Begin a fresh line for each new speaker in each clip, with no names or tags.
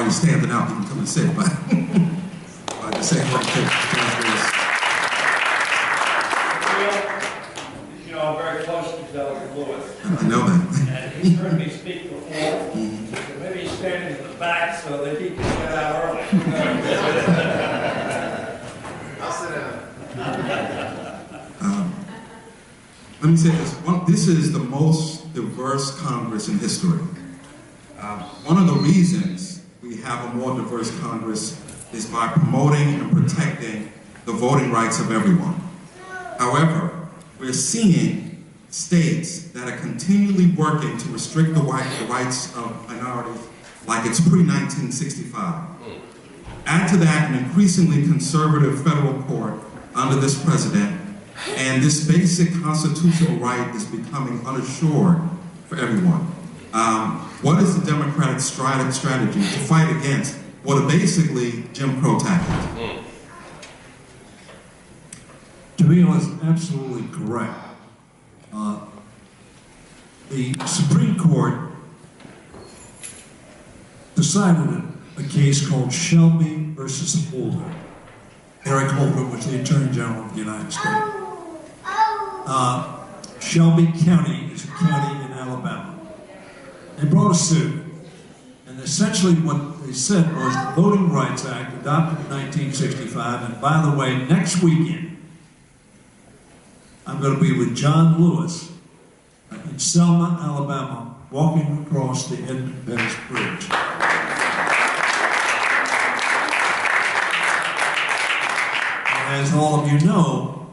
everybody standing out, you can come and sit, but the same way to
you know, I'm very close to Delegate Lewis.
I know that.
And he's heard me speak before. So maybe he's standing in the back so that he can get out early.
I'll sit down.
Let me say this. This is the most diverse Congress in history. One of the reasons we have a more diverse Congress is by promoting and protecting the voting rights of everyone. However, we're seeing states that are continually working to restrict the rights of minorities like it's pre-1965. Add to that an increasingly conservative federal court under this president, and this basic constitutional right is becoming unassured for everyone. What is the Democratic strategy to fight against what are basically Jim Crow tactics?
Jamil is absolutely correct. The Supreme Court decided a case called Shelby versus Holder. Eric Holder was the Attorney General of the United States. Shelby County is a county in Alabama. They brought a suit, and essentially what they said was the Voting Rights Act, adopted in 1965, and by the way, next weekend, I'm going to be with John Lewis in Selma, Alabama, walking across the Edmund Pettus Bridge. As all of you know,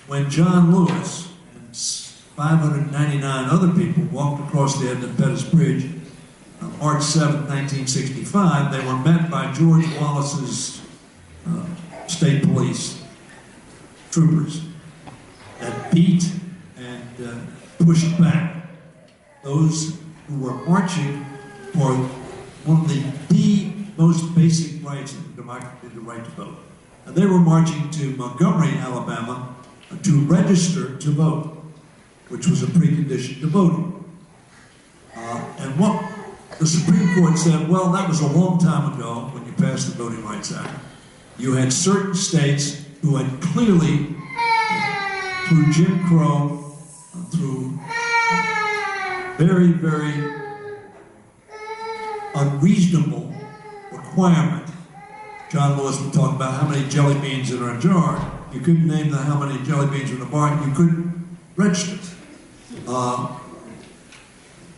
when John Lewis and 599 other people walked across the Edmund Pettus Bridge on March 7, 1965, they were met by George Wallace's state police troopers that beat and pushed back those who were marching for one of the most basic rights of the democracy, the right to vote. And they were marching to Montgomery, Alabama, to register to vote, which was a precondition to voting. And what the Supreme Court said, well, that was a long time ago when you passed the Voting Rights Act. You had certain states who had clearly, through Jim Crow, through very, very unreasonable requirement. John Lewis would talk about how many jelly beans in a jar. You couldn't name how many jelly beans in a bar, you couldn't register.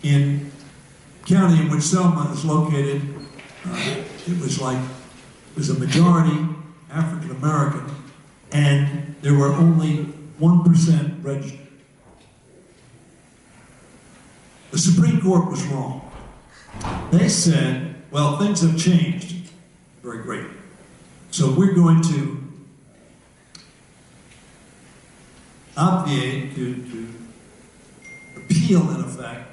In the county in which Selma is located, it was a majority African American, and there were only 1% registered. The Supreme Court was wrong. They said, well, things have changed very greatly. So we're going to obviate, to repeal, in effect,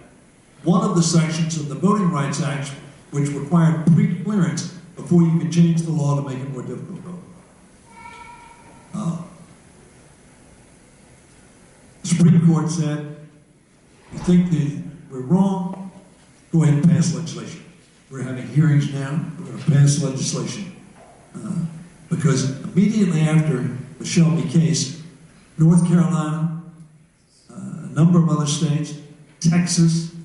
one of the sections of the Voting Rights Act which required pre-clearance before you could change the law to make it more difficult to vote. The Supreme Court said, you think that we're wrong, go ahead and pass legislation. We're having hearings now, we're going to pass legislation. Because immediately after the Shelby case, North Carolina, a number of other states, Texas,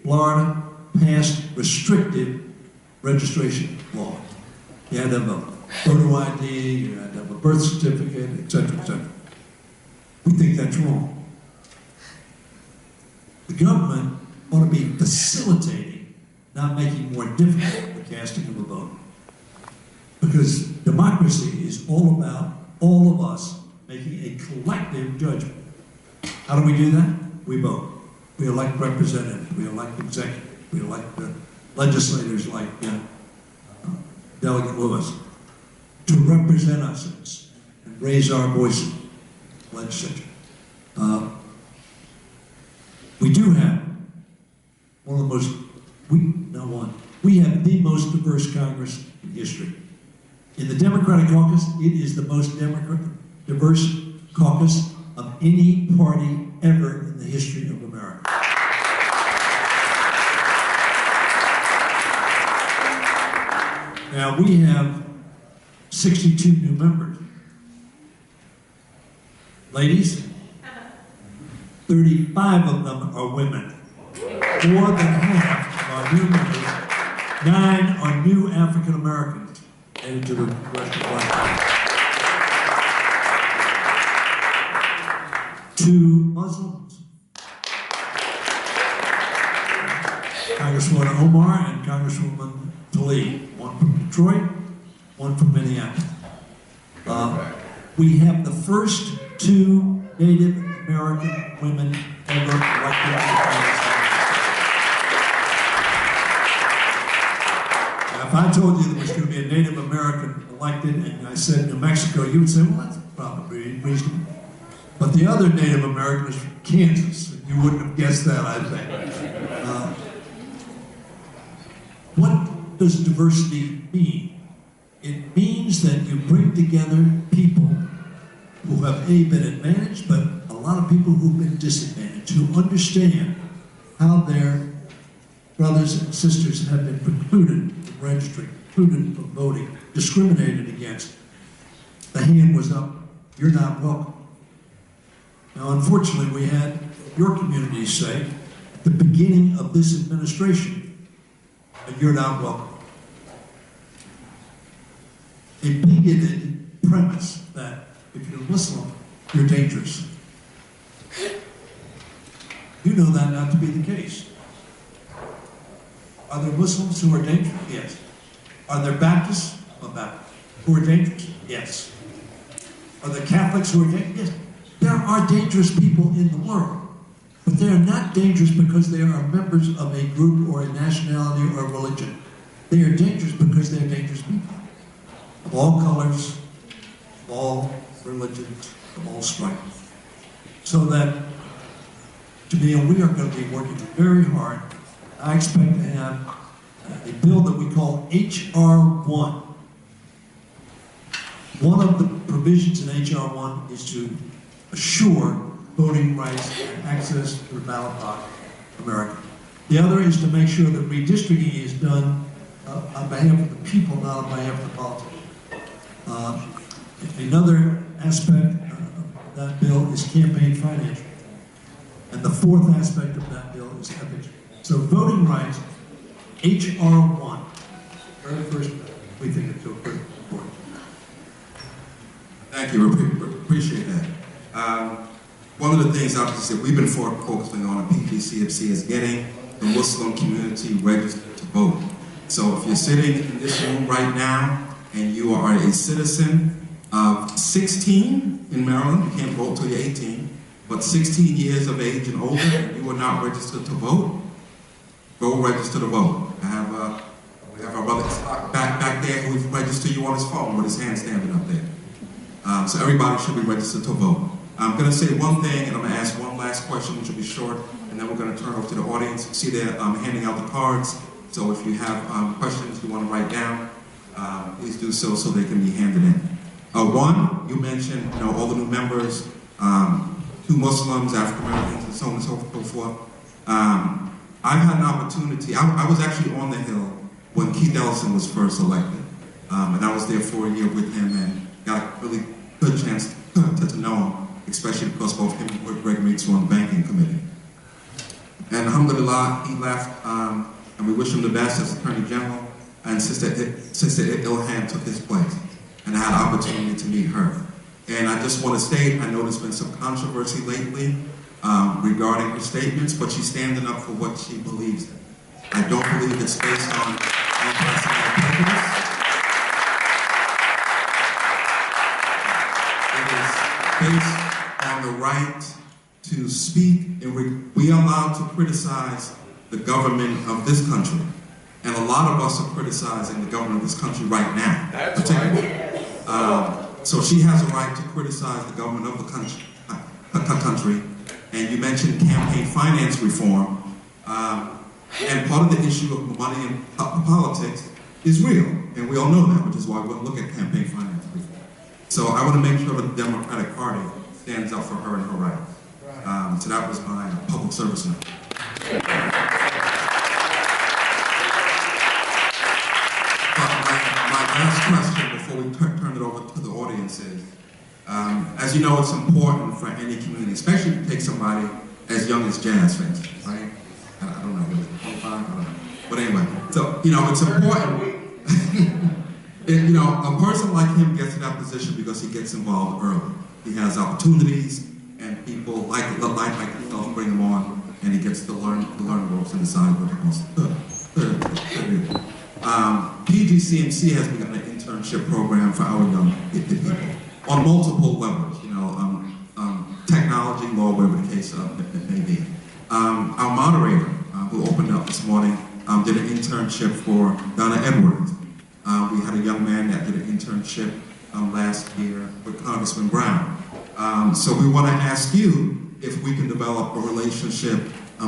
Florida, passed restrictive registration law. You had to have a photo ID, you had to have a birth certificate, etc., etc. We think that's wrong. The government ought to be facilitating, not making more difficult the casting of a vote. Because democracy is all about all of us making a collective judgment. How do we do that? We vote. We elect representatives, we elect executives, we elect legislators like Delegate Lewis to represent us and raise our voice in the legislature. We do have one of the most, we have the most diverse Congress in history. In the Democratic caucus, it is the most diverse caucus of any party ever in the history of America. Now, we have 62 new members. Ladies, 35 of them are women. More than half of our new members, 9 are new African Americans added to the Congressional Black Caucus. 2 Muslims. Congresswoman Omar and Congresswoman Tlaib. 1 from Detroit, 1 from Minneapolis. We have the first 2 Native American women ever elected to Congress. Now, if I told you there was going to be a Native American elected and I said New Mexico, you would say, well, that's probably reasonable. But the other Native American is from Kansas. You wouldn't have guessed that, I think. What does diversity mean? It means that you bring together people who have been advantaged, but a lot of people who've been disadvantaged, who understand how their brothers and sisters have been precluded from registering, precluded from voting, discriminated against. The hand was up. You're not welcome. Now, unfortunately, we had your community say at the beginning of this administration, that you're not welcome. A bigoted premise that if you're Muslim, you're dangerous. You know that not to be the case. Are there Muslims who are dangerous? Yes. Are there Baptists? Who are dangerous? Yes. Are there Catholics who are dangerous? Yes. There are dangerous people in the world, but they are not dangerous because they are members of a group or a nationality or a religion. They are dangerous because they are dangerous people. Of all colors, of all religions, of all stripes. So that, Jamil, we are going to be working very hard. I expect to have a bill that we call H.R. 1. One of the provisions in H.R. 1 is to assure voting rights and access to the ballot box in America. The other is to make sure that redistricting is done on behalf of the people, not on behalf of the politicians. Another aspect of that bill is campaign finance. And the 4th aspect of that bill is ethics. So voting rights, H.R. 1, very first bill, we think it's so very important.
Thank you, we appreciate that. One of the things, obviously, we've been focusing on at PGCMC is getting the Muslim community registered to vote. So if you're sitting in this room right now and you are a citizen of 16 in Maryland, you can't vote till you're 18, but 16 years of age and older, and you are not registered to vote, go register to vote. We have our brother back there who will register you on his phone with his hand standing up there. So everybody should be registered to vote. I'm going to say one thing, and I'm going to ask one last question, which will be short, and then we're going to turn over to the audience. See, they're handing out the cards, so if you have questions you want to write down, please do so they can be handed in. One, you mentioned, all the new members, 2 Muslims, African Americans, and so on and so forth. I've had an opportunity. I was actually on the Hill when Keith Ellison was first elected, and I was there for a year with him and got a really good chance to know him, especially because both him and Greg Meeks were on the banking committee. And alhamdulillah, he left, and we wish him the best as Attorney General, and Sister Ilhan took his place, and I had an opportunity to meet her. And I just want to state, I know there's been some controversy lately regarding her statements, but she's standing up for what she believes in. I don't believe it's based on personal prejudice. Based on the right to speak, and we are allowed to criticize the government of this country. And a lot of us are criticizing the government of this country right now. That's right. So she has a right to criticize the government of the country. And you mentioned campaign finance reform. And part of the issue of money in politics is real. And we all know that, which is why we'll look at campaign finance reform. So I want to make sure that the Democratic Party stands up for her and her rights. So that was my public service note. last question before we turn it over to the audience is, as you know, it's important for any community, especially if you take somebody as young as Jazz, for instance, right? I don't know, was it 25? I don't know. But anyway, so, you know, it's important. You know, a person like him gets in that position because he gets involved early. He has opportunities, and people like himself bring him on, and he gets to learn the ropes and decide what he wants to do. PGCMC has begun an internship program for our young people on multiple levels. You know, technology, law, whatever the case may be. Our moderator, who opened up this morning, did an internship for Donna Edwards. We had a young man that did an internship last year with Congressman Brown. So we want to ask you if we can develop a relationship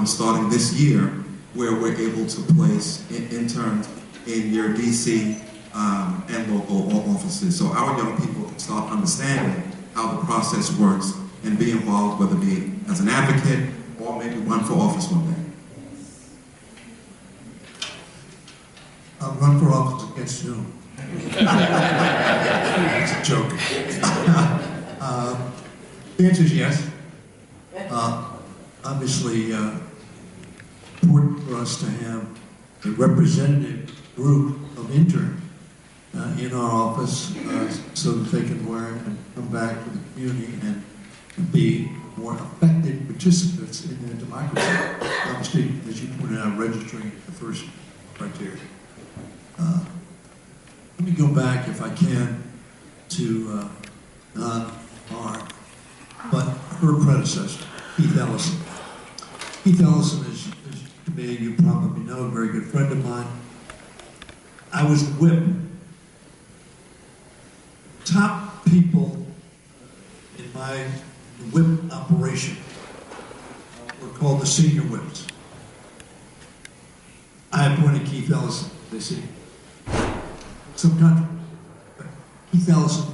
starting this year where we're able to place interns in your DC and local offices, so our young people can start understanding how the process works and be involved, whether it be as an advocate or maybe run for office one day.
I'll run for office against you. That's a joke. The answer is yes. Obviously, important for us to have a representative group of interns in our office so that they can learn and come back to the community and be more effective participants in their democracy. Obviously, as you pointed out, registering is the first criteria. Let me go back, if I can, to not our, but her predecessor, Keith Ellison. Keith Ellison is to me, you probably know, a very good friend of mine. I was the whip. Top people in my whip operation were called the senior whips. I appointed Keith Ellison, they say. Some country. Keith Ellison,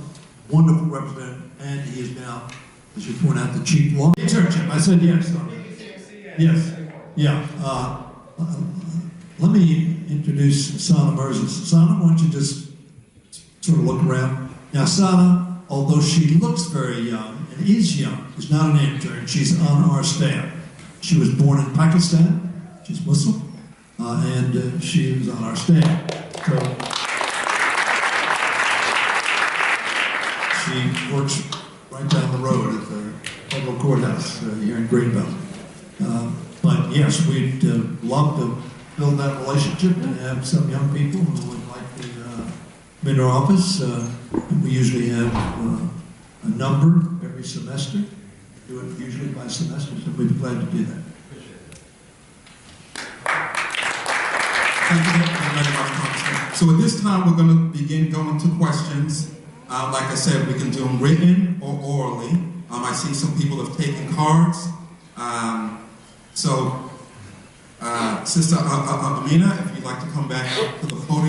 wonderful representative, and he is now, as you point out, the chief law internship. I said yes. Yes. Yeah. Let me introduce Sana Mirza. Sana, why don't you just sort of look around? Now, Sana, although she looks very young and is young, is not an intern. She's on our staff. She was born in Pakistan. She's Muslim, and she is on our staff. So, she works right down the road at the federal courthouse here in Greenbelt. But yes, we'd love to build that relationship and have some young people who would like to come into our office. We usually have a number every semester. Do it usually by semester, so we'd be glad to do that.
Thank you very much, Congressman. So at this time, we're going to begin going to questions. Like I said, we can do them written or orally. I see some people have taken cards. Sister Amina, if you'd like to come back up to the podium.